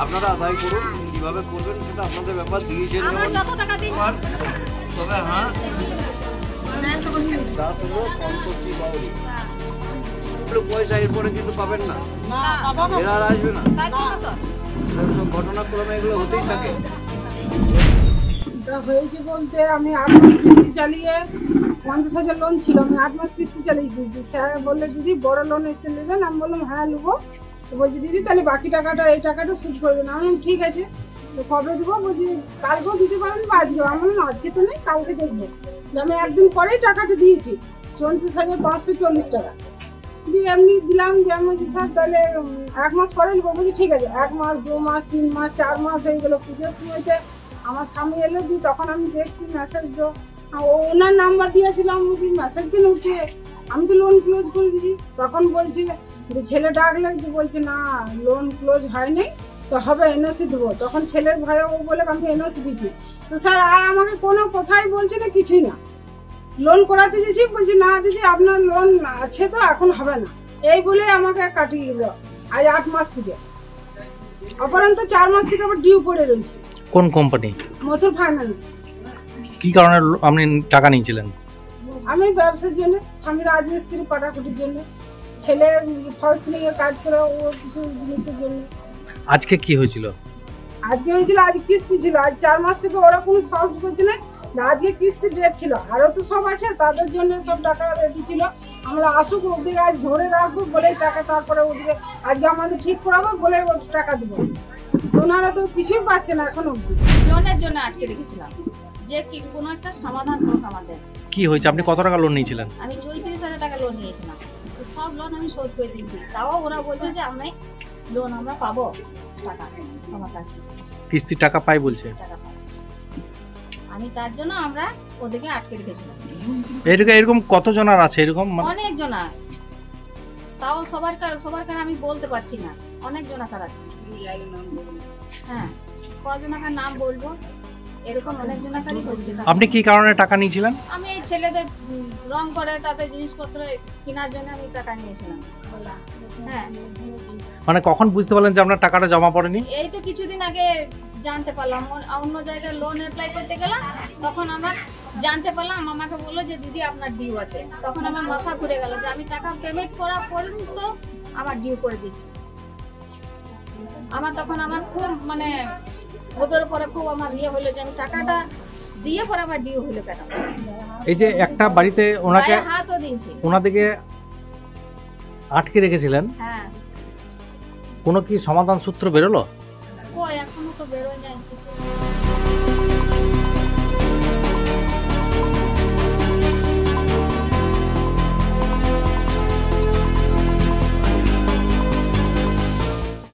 আপনারা আদায় করুন, কিভাবে করবেন সেটা আপনাদের ব্যাপার। দিয়েছেন তবে হ্যাঁ পয়সা এরপরে কিন্তু পাবেন না, এরা আর আসবে না। ঘটনাক্রমে এগুলো হতেই থাকে। হয়েছে বলতে আমি 8 মাস কিস্তি চালিয়ে 50,000 লোন ছিল, আমি 8 মাস কিস্তি চালিয়ে দিয়েছি। স্যার বললে দিদি বড় লোন এসে নেবেন, আমি বললাম হ্যাঁ নেবো। তো বলছি দিদি তাহলে বাকি টাকাটা এই টাকাটা সুদ করে দেন। আমি ঠিক আছে, তো কবে দেবো? বলছি কালকেও দিতে পারেন বা আজকেও। আমি বললাম আজকে তো নেই, কালকে দেখবো। আমি একদিন পরেই টাকাটা দিয়েছি, 34,540 টাকা দিয়ে এমনি দিলাম। যে আমি বলছি স্যার তাহলে 1 মাস পরে নেবো। বলছি ঠিক আছে। 1 মাস 2 মাস 3 মাস 4 মাস হয়ে গেলো। পুজোর সময়তে আমার স্বামী এলো, দিই তখন আমি দেখছি মেসেজ ওনার নাম্বার দিয়েছিলাম, মেসেজ দিন উঠছে। আমি তো লোন ক্লোজ করে দিয়েছি। তখন বলছে যে ছেলে ডাকলে, বলছে না লোন ক্লোজ হয়নি, তো হবে এনওসি দেবো। তখন ছেলের ভয়ে ও বলে আমি এনওসি দিচ্ছি। তো স্যার আর আমাকে কোনো কথাই বলছে না, কিছুই না। লোন করাতে দিয়েছি, বলছি না দিদি আপনার লোন আছে তো এখন হবে না, এই বলে আমাকে কাটিয়ে দিল। আজ 8 মাস থেকে, অপরন্ত 4 মাস থেকে আবার ডিউ পড়ে রয়েছে। কোন কোম্পানি? মথুর ফাইন্যান্স। কি কারণে আপনি টাকা নিয়েছিলেন? আমি ব্যবসার জন্য, স্বামী রাজমিস্ত্রি পাটাকুটির জন্য, ছেলে ফলস নিয়ে কাজ করে ও কিছু জিনিসের জন্য। আজকে কি হয়েছিল? আজকে হয়েছিল, আজ কিস্তি ছিল। আজ 4 মাস থেকে ওরা কোনো সলভ করছে না। আজকে কিস্তি ডেট ছিল, আরও তো সব আছে, তাদের জন্য সব টাকা রেডি ছিল। আমরা আসুক ওদিকে আজ ধরে রাখবো বলে টাকা, তারপরে ওদিকে আজকে আমাদের ঠিক করাবো বলে ও টাকা দেবো। ওনারা তো কিছুই পাচ্ছে না এখন অবধি। লোনের জন্য আটকে রেখেছিলাম যে কি কোনো একটা সমাধান হোক আমাদের। কি হয়েছে? আপনি কত টাকা লোন নিয়েছিলেন? আমি 34,000 টাকা লোন নিয়েছিলাম, তো সব লোন আমি শোধ করে দিয়েছি। তাও ওরা বলছে যে আমি লোন আমরা পাবো টাকা আমার কাছ থেকে। কিস্তির টাকা পাই বলছে। আমি তার জন্য আমরা ওদেরকে আটকে রেখেছিলাম। এরকম কতজন আর আছে? এরকম অনেক জন, তাও সবার কার আমি বলতে পারছি না, অনেক জনাকার আছে। হ্যাঁ, কজনাকার নাম বলবো, এরকম অনেক জনাকারই হচ্ছে। আপনি কি কারণে টাকা নিয়েছিলেন? আমি এই ছেলেদের রং করে তাতে জিনিসপত্র কেনার জন্য আমি টাকা নিয়েছিলাম। হ্যাঁ, মানে কখন বুঝতে পারলেন যে আপনার টাকাটা জমা পড়েনি? এই তো কিছুদিন আগে জানতে পারলাম, অন্য জায়গায় লোন অ্যাপ্লাই করতে গেলাম, তখন আমার জানতে পারলাম। আমাকে বললো যে দিদি আপনার ডিউ আছে। তখন আমার মাথা ঘুরে গেল যে আমি টাকা পেমেন্ট করা পর্যন্ত আমার ডিউ করে দিচ্ছি। আমার খুব মানে ওদের উপরে খুব আমার ইয়ে হলো যে আমি টাকাটা দিয়ে পরে আমার ডিউ হলো কেন। এই যে একটা বাড়িতে ওনাকে হাতও দিয়েছি, ওনাদেরকে আটকে রেখেছিলেন, হ্যাঁ, কোনো কি সমাধান সূত্র বেরোলো? কই এখনো তো বেরোয় নাই কিছু।